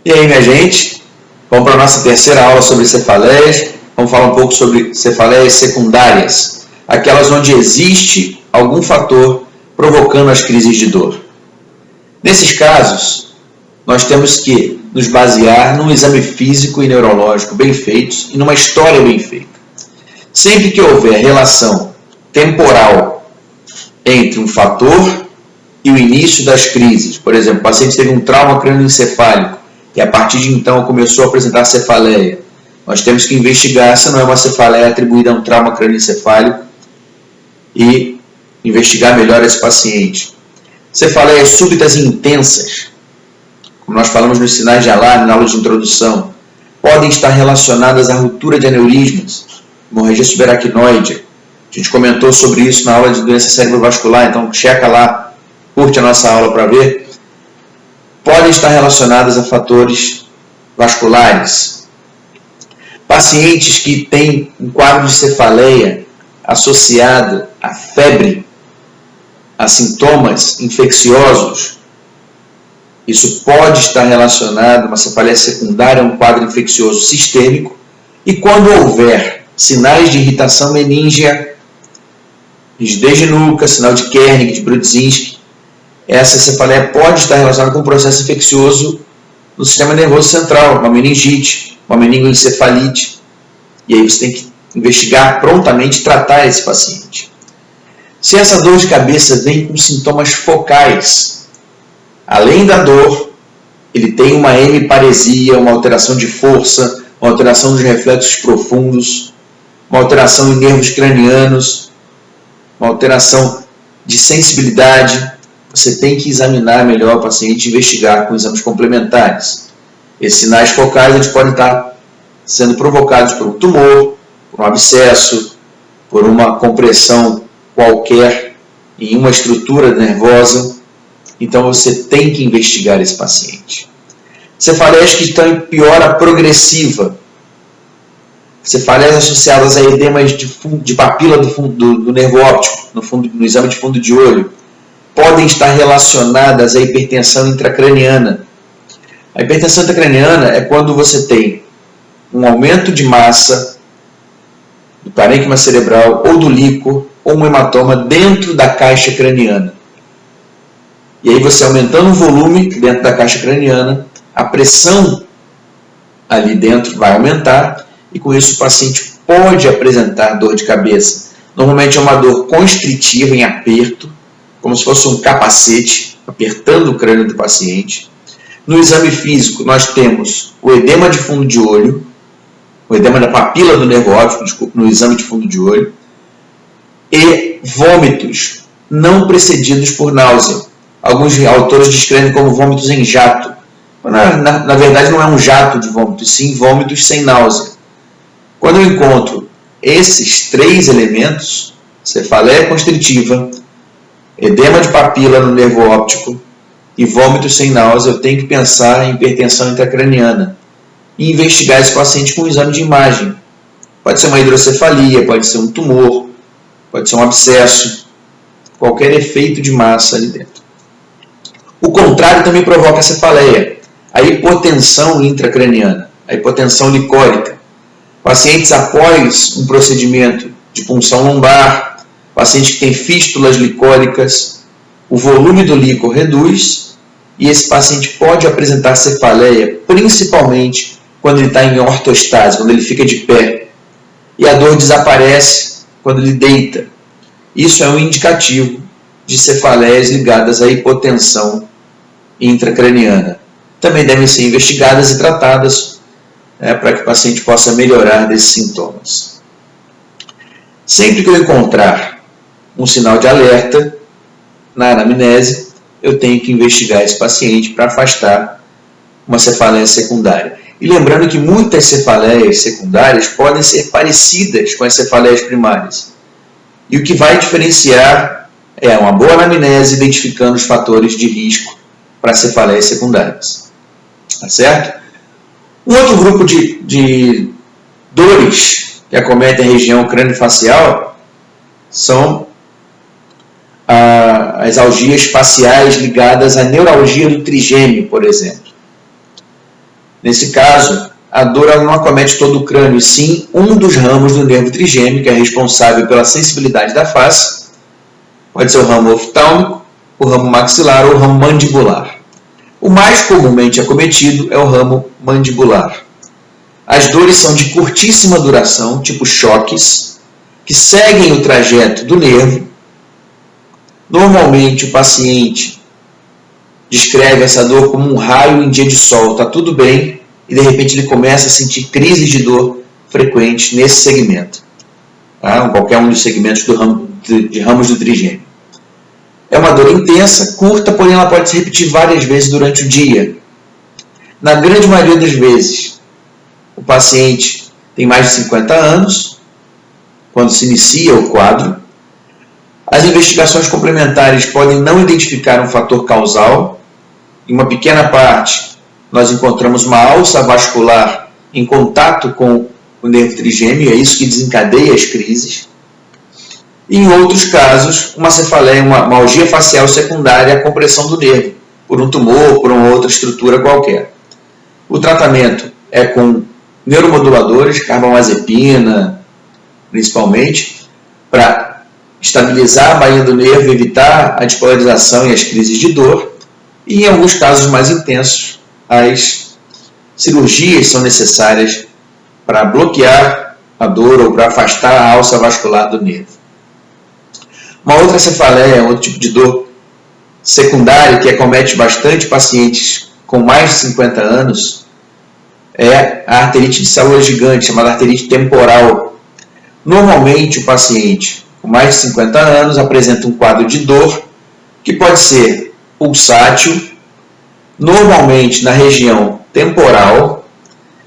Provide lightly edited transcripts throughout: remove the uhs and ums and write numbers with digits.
E aí, minha gente, vamos para a nossa terceira aula sobre cefaleias. Vamos falar um pouco sobre cefaleias secundárias, aquelas onde existe algum fator provocando as crises de dor. Nesses casos, nós temos que nos basear num exame físico e neurológico bem feitos e numa história bem feita. Sempre que houver relação temporal entre um fator e o início das crises, por exemplo, o paciente teve um trauma crânioencefálico e a partir de então começou a apresentar cefaleia, nós temos que investigar se não é uma cefaleia atribuída a um trauma crânioencefálico e investigar melhor esse paciente. Cefaleias súbitas e intensas, como nós falamos nos sinais de alarme na aula de introdução, podem estar relacionadas à ruptura de aneurismas, hemorragia subaracnoide. A gente comentou sobre isso na aula de doença cerebrovascular, então checa lá, curte a nossa aula para ver. Podem estar relacionadas a fatores vasculares. Pacientes que têm um quadro de cefaleia associado à febre, a sintomas infecciosos, isso pode estar relacionado a uma cefaleia secundária, a um quadro infeccioso sistêmico, e quando houver sinais de irritação meníngea, rigidez de nuca, sinal de Kernig, de Brudzinski, essa cefaleia pode estar relacionada com um processo infeccioso no sistema nervoso central, uma meningite, uma meningoencefalite, e aí você tem que investigar prontamente e tratar esse paciente. Se essa dor de cabeça vem com sintomas focais, além da dor, ele tem uma hemiparesia, uma alteração de força, uma alteração dos reflexos profundos, uma alteração em nervos cranianos, uma alteração de sensibilidade, você tem que examinar melhor o paciente e investigar com exames complementares. Esses sinais focais eles podem estar sendo provocados por um tumor, por um abscesso, por uma compressão qualquer em uma estrutura nervosa. Então você tem que investigar esse paciente. Cefaleias que estão em piora progressiva, cefaleias associadas a edemas de papila do nervo óptico, no exame de fundo de olho, podem estar relacionadas à hipertensão intracraniana. A hipertensão intracraniana é quando você tem um aumento de massa do parênquima cerebral ou do líquor ou um hematoma dentro da caixa craniana. E aí você aumentando o volume dentro da caixa craniana, a pressão ali dentro vai aumentar e com isso o paciente pode apresentar dor de cabeça. Normalmente é uma dor constritiva em aperto, como se fosse um capacete, apertando o crânio do paciente. No exame físico, nós temos o edema de fundo de olho, o edema da papila do nervo óptico, no exame de fundo de olho, e vômitos não precedidos por náusea. Alguns autores descrevem como vômitos em jato. Na verdade, não é um jato de vômitos, sim vômitos sem náusea. Quando eu encontro esses três elementos, cefaleia constritiva, edema de papila no nervo óptico e vômitos sem náusea, eu tenho que pensar em hipertensão intracraniana e investigar esse paciente com um exame de imagem. Pode ser uma hidrocefalia, pode ser um tumor, pode ser um abscesso, qualquer efeito de massa ali dentro. O contrário também provoca cefaleia, a hipotensão intracraniana, a hipotensão licórica. Pacientes após um procedimento de punção lombar, paciente que tem fístulas licóricas, o volume do líquor reduz e esse paciente pode apresentar cefaleia, principalmente quando ele está em ortostase, quando ele fica de pé. E a dor desaparece quando ele deita. Isso é um indicativo de cefaleias ligadas à hipotensão intracraniana. Também devem ser investigadas e tratadas para que o paciente possa melhorar desses sintomas. Sempre que eu encontrar um sinal de alerta na anamnese, eu tenho que investigar esse paciente para afastar uma cefaleia secundária. E lembrando que muitas cefaleias secundárias podem ser parecidas com as cefaleias primárias. E o que vai diferenciar é uma boa anamnese identificando os fatores de risco para cefaleias secundárias. Tá certo? Um outro grupo de dores que acometem a região crâniofacial são as algias faciais ligadas à neuralgia do trigêmeo, por exemplo. Nesse caso, a dor ela não acomete todo o crânio, e sim um dos ramos do nervo trigêmeo, que é responsável pela sensibilidade da face. Pode ser o ramo oftálmico, o ramo maxilar ou o ramo mandibular. O mais comumente acometido é o ramo mandibular. As dores são de curtíssima duração, tipo choques, que seguem o trajeto do nervo. Normalmente o paciente descreve essa dor como um raio em dia de sol, está tudo bem, e de repente ele começa a sentir crises de dor frequentes nesse segmento, tá? Qualquer um dos segmentos de ramos do trigêmeo. É uma dor intensa, curta, porém ela pode se repetir várias vezes durante o dia. Na grande maioria das vezes, o paciente tem mais de 50 anos, quando se inicia o quadro. As investigações complementares podem não identificar um fator causal. Em uma pequena parte, nós encontramos uma alça vascular em contato com o nervo trigêmeo, é isso que desencadeia as crises. E em outros casos, uma cefaleia, uma algia facial secundária à compressão do nervo, por um tumor, por uma outra estrutura qualquer. O tratamento é com neuromoduladores, carbamazepina, principalmente, para estabilizar a bainha do nervo, evitar a despolarização e as crises de dor. E em alguns casos mais intensos, as cirurgias são necessárias para bloquear a dor ou para afastar a alça vascular do nervo. Uma outra cefaleia, outro tipo de dor secundária que acomete bastante pacientes com mais de 50 anos, é a arterite de célula gigante, chamada arterite temporal. Normalmente o paciente com mais de 50 anos apresenta um quadro de dor que pode ser pulsátil, normalmente na região temporal.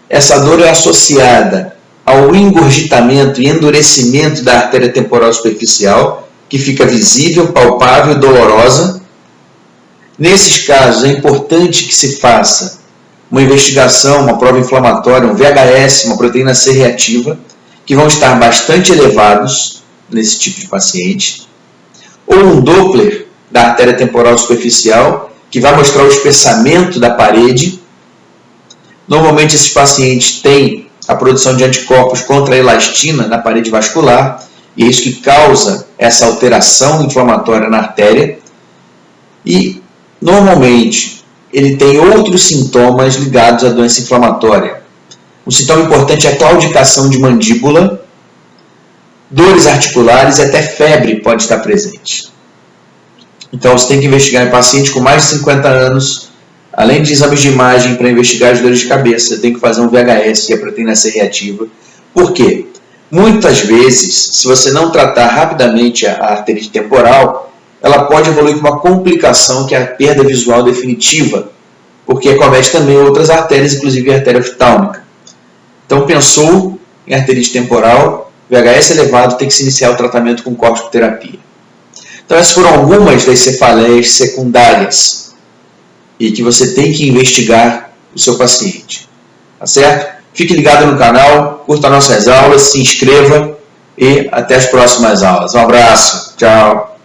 Essa dor é associada ao engurgitamento e endurecimento da artéria temporal superficial, que fica visível, palpável e dolorosa. Nesses casos, é importante que se faça uma investigação, uma prova inflamatória, um VHS, uma proteína C reativa, que vão estar bastante elevados nesse tipo de paciente, ou um Doppler da artéria temporal superficial, que vai mostrar o espessamento da parede. Normalmente, esses pacientes têm a produção de anticorpos contra a elastina na parede vascular, e é isso que causa essa alteração inflamatória na artéria. E, normalmente, ele tem outros sintomas ligados à doença inflamatória. Um sintoma importante é a claudicação de mandíbula, dores articulares e até febre pode estar presente. Então, você tem que investigar em paciente com mais de 50 anos, além de exames de imagem para investigar as dores de cabeça, tem que fazer um VHS, que é a proteína C reativa. Por quê? Muitas vezes, se você não tratar rapidamente a arterite temporal, ela pode evoluir com uma complicação que é a perda visual definitiva, porque acomete também outras artérias, inclusive a artéria oftálmica. Então, pensou em arterite temporal, VHS elevado, tem que se iniciar o tratamento com corticoterapia. Então, essas foram algumas das cefaleias secundárias e que você tem que investigar o seu paciente. Tá certo? Fique ligado no canal, curta nossas aulas, se inscreva e até as próximas aulas. Um abraço, tchau!